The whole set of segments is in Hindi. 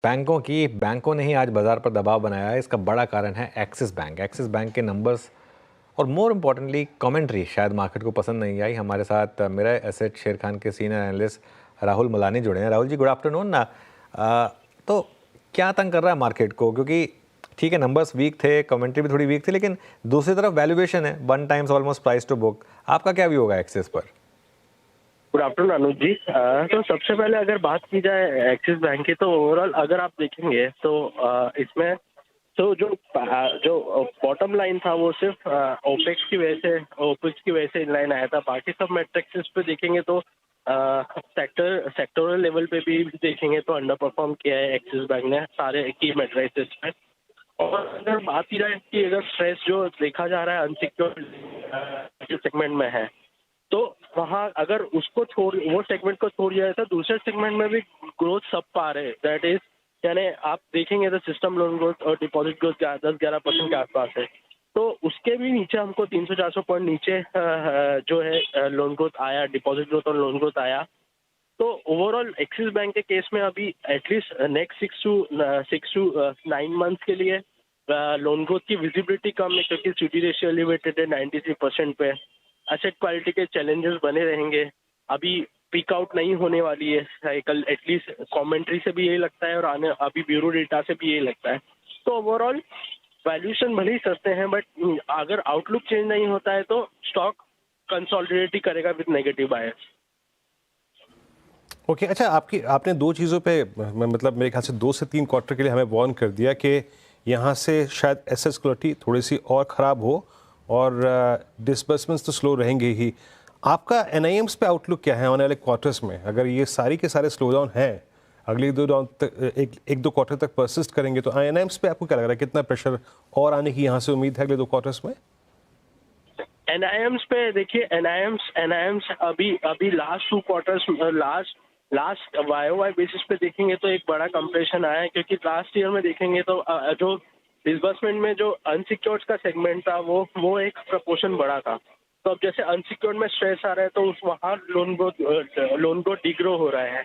बैंकों ने ही आज बाजार पर दबाव बनाया है। इसका बड़ा कारण है एक्सिस बैंक। एक्सिस बैंक के नंबर्स और मोर इम्पोर्टेंटली कमेंट्री शायद मार्केट को पसंद नहीं आई। हमारे साथ मेरा एसेट शेर खान के सीनियर एनालिस्ट राहुल मलानी जुड़े हैं। राहुल जी, गुड आफ्टरनून ना। तो क्या तंग कर रहा है मार्केट को? क्योंकि ठीक है, नंबर्स वीक थे, कमेंट्री भी थोड़ी वीक थी, लेकिन दूसरी तरफ वैल्यूएशन है 1 times almost price to book. आपका क्या व्यू होगा एक्सिस पर? Good afternoon Anuj ji. तो सबसे पहले अगर बात की जाए एक्सिस बैंक की, तो ओवरऑल अगर आप देखेंगे तो इसमें तो जो बॉटम लाइन था वो सिर्फ ओपेक्स की वजह से इन लाइन आया था। बाकी सब मैट्रिक्स पे देखेंगे तो सेक्टोरल लेवल पे भी देखेंगे तो अंडर परफॉर्म किया है एक्सिस बैंक ने सारे की मैट्रिक्स पे। और अगर बात की जाए कि अगर स्ट्रेस जो देखा जा रहा है अनसिक्योर्ड सेगमेंट में है, तो वहाँ अगर उसको छोड़ वो सेगमेंट को छोड़ दिया जाए तो दूसरे सेगमेंट में भी ग्रोथ सब पा रहे हैं। दैट इज यानी आप देखेंगे तो सिस्टम लोन ग्रोथ और डिपॉजिट ग्रोथ 10-11% के आसपास है। तो उसके भी नीचे हमको 300-400 पॉइंट नीचे जो है लोन ग्रोथ आया, डिपॉजिट ग्रोथ और लोन ग्रोथ आया। तो ओवरऑल एक्सिस बैंक के केस में अभी एटलीस्ट नेक्स्ट 6 to 9 मंथ्स के लिए लोन ग्रोथ की विजिबिलिटी कम है, क्योंकि सीडी रेशियो एलिवेटेड है 93% पे। एसेट क्वालिटी के चैलेंजेस बने रहेंगे। अभी पीक आउट नहीं होने वाली है साइकिल, एटलीस्ट कमेंट्री से भी यही लगता है और अभी ब्यूरो डेटा से भी यही लगता है। तो ओवरऑल वैल्यूएशन भले ही सस्ते हैं, बट अगर आउटलुक चेंज नहीं होता है तो स्टॉक कंसोलिडेट ही करेगा विद नेगेटिव बायस। ओके, अच्छा, आपने दो चीज़ों पे मतलब मेरे ख्याल से 2 से 3 क्वार्टर के लिए हमें वार्न कर दिया कि यहाँ से शायद एसेट क्वालिटी थोड़ी सी और ख़राब हो और डिसबर्समेंट्स तो स्लो रहेंगे ही। आपका एनआईएम्स पे आउटलुक क्या है आने वाले क्वार्टर्स में? अगर ये सारी के सारे स्लो डाउन हैं, अगले एक दो क्वार्टर तक परसिस्ट करेंगे, तो एनआईएम्स पे आपको क्या लग रहा है, कितना प्रेशर और आने की यहाँ से उम्मीद है अगले 2 क्वार्टर्स में? एनआईएम्स पे देखिए, एनआईएम्स अभी अभी last 2 quarters last Y basis पे देखेंगे तो एक बड़ा कंप्रेशन आया है, क्योंकि लास्ट ईयर में देखेंगे तो जो डिसबर्समेंट में जो अनसिक्योर्ड का सेगमेंट था वो एक प्रपोर्शन बड़ा था। तो अब जैसे अनसिक्योर्ड में स्ट्रेस आ रहा है तो वहाँ लोन ग्रोथ डिग्रो हो रहा है।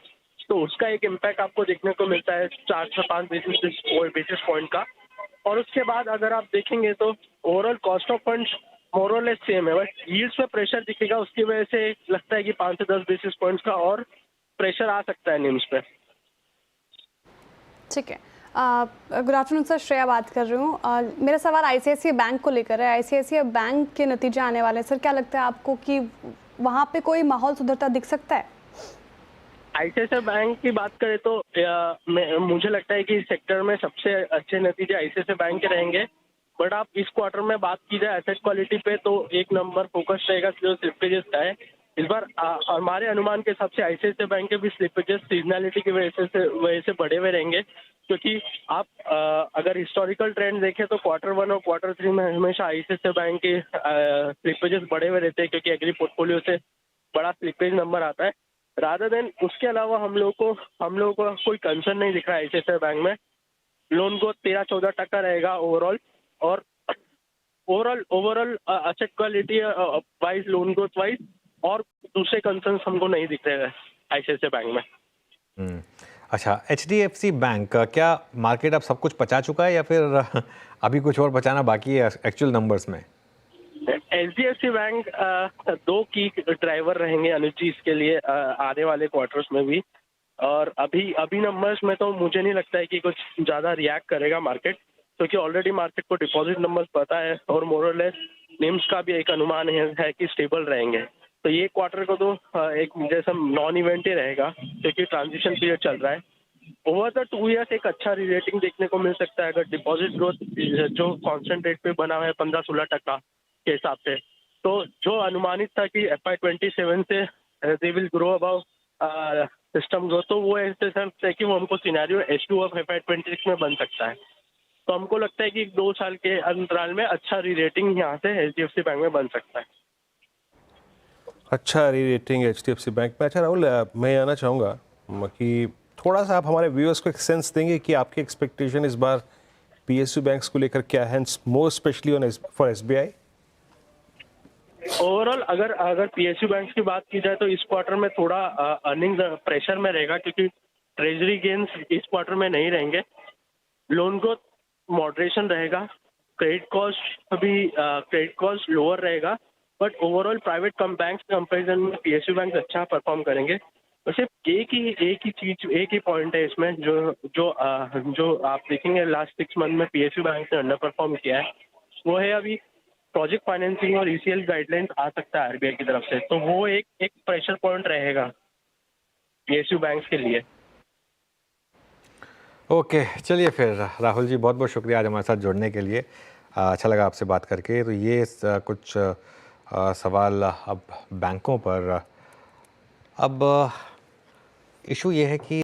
तो उसका एक इम्पैक्ट आपको देखने को मिलता है 4 से 5 बेसिस पॉइंट का। और उसके बाद अगर आप देखेंगे तो ओवरऑल कॉस्ट ऑफ फंड्स मोर और लेस सेम है, बट यील्ड्स पे प्रेशर दिखेगा। उसकी वजह से लगता है कि 5 से 10 बेसिस पॉइंट्स का और प्रेशर आ सकता है निम्स पे। ठीक है। गुड आफ्टरनून सर, श्रेया बात कर रही हूँ। मेरा सवाल आईसीआईसीआई बैंक को लेकर है। आईसीआईसीआई बैंक के नतीजे आने वाले हैं सर, क्या लगता है आपको कि वहाँ पे कोई माहौल सुधरता दिख सकता है? आईसीआईसीआई बैंक की बात करें तो मुझे लगता है कि इस सेक्टर में सबसे अच्छे नतीजे आईसीआईसीआई बैंक के रहेंगे। बट आप इस क्वार्टर में बात की जाए एसेट क्वालिटी पे तो एक नंबर फोकस रहेगा जो स्लिपेजेस का है। इस बार हमारे अनुमान के हिसाब से आईसीआईसीआई बैंक के भी स्लिपेजेस सीजनैलिटी की वजह से बढ़े हुए रहेंगे, क्योंकि आप अगर हिस्टोरिकल ट्रेंड देखें तो Q1 और Q3 में हमेशा आईसीआईसीआई बैंक के स्लिपेजेस बढ़े हुए रहते हैं, क्योंकि एग्री पोर्टफोलियो से बड़ा स्लिपेज नंबर आता है। रादर देन उसके अलावा हम लोगों को कोई कंसर्न नहीं दिख रहा है आईसीआईसीआई बैंक में। लोन ग्रोथ 13-14% रहेगा ओवरऑल, और overall asset quality wise, loan growth wise और दूसरे कंसर्न हमको नहीं दिख रहे हैं आईसीआईसीआई बैंक में। अच्छा, एचडीएफसी बैंक का क्या मार्केट अब सब कुछ पचा चुका है या फिर अभी कुछ और पचाना बाकी है एक्चुअल नंबर्स में? एचडीएफसी बैंक 2 की ड्राइवर रहेंगे अनुज जी इसके लिए आने वाले क्वार्टर्स में भी। और अभी नंबर्स में तो मुझे नहीं लगता है कि कुछ ज़्यादा रिएक्ट करेगा मार्केट, क्योंकि ऑलरेडी मार्केट को डिपॉजिट नंबर्स पता है और मोर और लेस निम्स का भी एक अनुमान है कि स्टेबल रहेंगे। तो ये क्वार्टर को तो एक जैसा नॉन इवेंट ही रहेगा, क्योंकि ट्रांजिशन पीरियड चल रहा है। ओवर द 2 ईयर्स एक अच्छा रीरेटिंग देखने को मिल सकता है अगर डिपॉजिट ग्रोथ जो कांस्टेंट रेट पे बना हुआ है 15-16% के हिसाब से। तो जो अनुमानित था कि FY27 से they will grow about system growth, तो वो ऐसे है कि वो हमको सिनेरियो H2 ऑफ FY26 में बन सकता है। तो हमको लगता है कि 2 साल के अंतराल में अच्छा री-रेटिंग यहाँ से एचडीएफसी बैंक में बन सकता है। अच्छा, री रेटिंग एचडीएफसी बैंक में। अच्छा राहुल, मैं आना चाहूँगा कि थोड़ा सा आप हमारे व्यूअर्स को एक सेंस देंगे कि आपकी एक्सपेक्टेशन इस बार पीएसयू बैंक्स को लेकर क्या है, more specially on for SBI? Overall अगर पीएसयू बैंक्स की बात की जाए तो इस क्वार्टर में थोड़ा अर्निंग प्रेशर में रहेगा, क्योंकि ट्रेजरी गेन्स इस क्वार्टर में नहीं रहेंगे। लोन ग्रोथ मॉडरेशन रहेगा, क्रेडिट कॉस्ट लोअर रहेगा, but overall private bank comparison में पीएसयू बैंक अच्छा परफॉर्म करेंगे। और सिर्फ एक ही पॉइंट है इसमें जो आप देखेंगे लास्ट 6 मंथ में पीएसयू बैंक ने अंडर परफॉर्म किया है, वो है अभी प्रोजेक्ट फाइनेंसिंग और ईसीएल गाइडलाइंस आ सकता है आरबीआई की तरफ से, तो वो एक प्रेशर पॉइंट रहेगा पीएसयू बैंक के लिए। ओके, चलिए फिर राहुल जी, बहुत बहुत शुक्रिया आज हमारे साथ जुड़ने के लिए। अच्छा लगा आपसे बात करके। तो ये कुछ सवाल अब बैंकों पर। अब इशू ये है कि